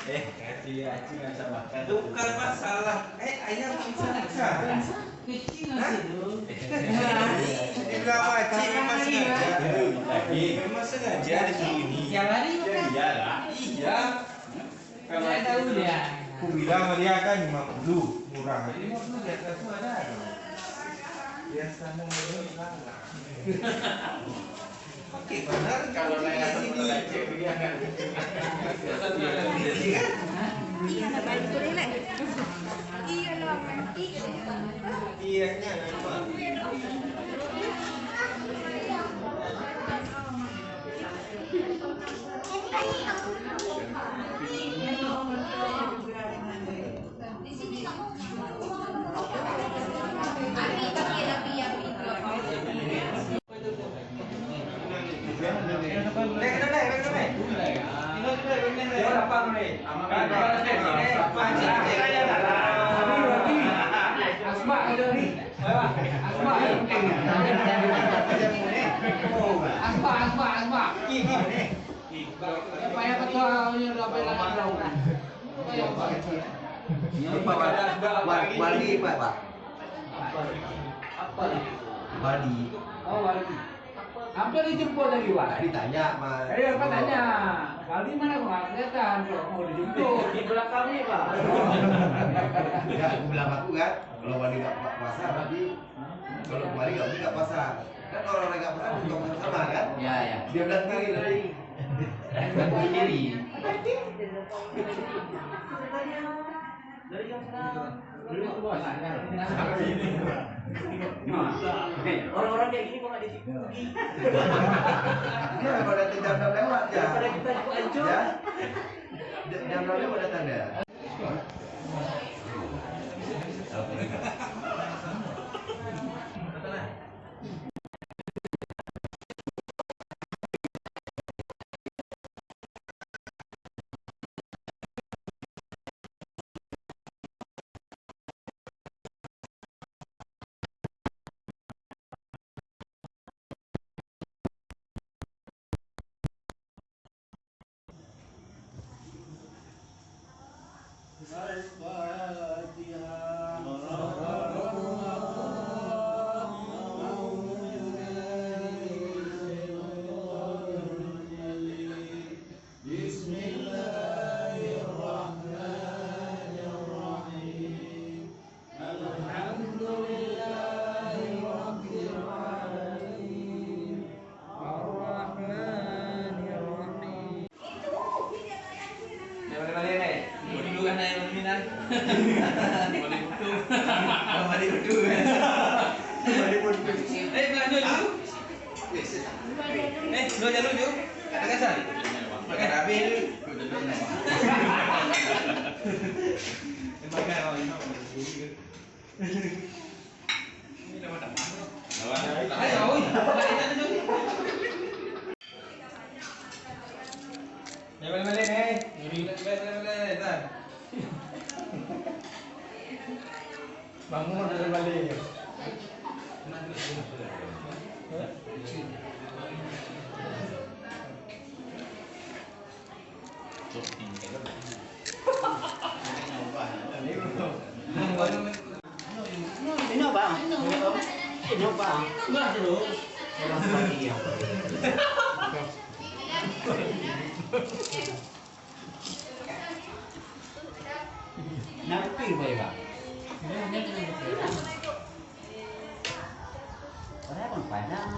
Kasih aci nggak bisa makan. Itu bukan masalah. Ayam bisa makan. Kecil itu. Ini bilang aci memang sengaja. Lagi. Memang sengaja disuruh ini. Yang lari makan. Iya lah. Iya. Saya tahu dia. Aku bilang sama dia kan 50 murah. Ini 50 di atas tuh ada. Biasa mau bilang. Oke, benar kalau naik sini. Iya, nak balik tu relax. Iya lah, iya. Iya nya memang. Wali Pak. Wali. Oh, Wali. Hampir dijemput lagi, Pak. Ditanya Mas. Ayo, Pak tanya. Wali mana kok nggak kelihatan? Kok mau dijemput? Di belakang nih, Pak. Ya, aku bilang aku kan, kalau Wali nggak puasa berarti kalau Wali nggak puasa. Kan orang nggak puasa buka sama kan? Ya, ya. Dia bilang sendiri tadi. Sendiri. Orang-orang kayak gini kok nggak disipugi? Dia kalau datang jam 6 lewat ya. Daripada kita juga hancur. Ya. Jam 6 lewat datang dia. Bangun dari balik. Ini apa? Ini apa? Enggak dulu. Nampir ba iba? Wala pang padang.